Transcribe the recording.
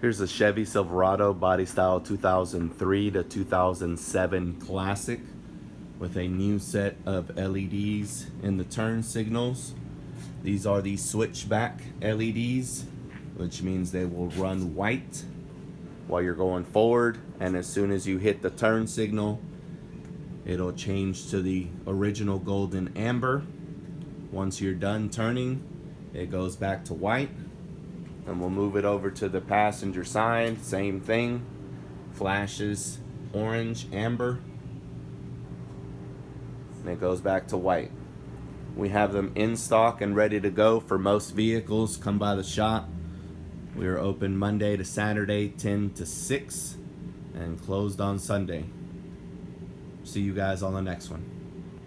Here's a Chevy Silverado body style 2003 to 2007 classic with a new set of LEDs in the turn signals. These are the switchback LEDs, which means they will run white while you're going forward, and as soon as you hit the turn signal, it'll change to the original golden amber. Once you're done turning, it goes back to white. And we'll move it over to the passenger side, same thing. Flashes orange, amber, and it goes back to white. We have them in stock and ready to go for most vehicles. Come by the shop. We are open Monday to Saturday 10 to 6 and closed on Sunday. See you guys on the next one.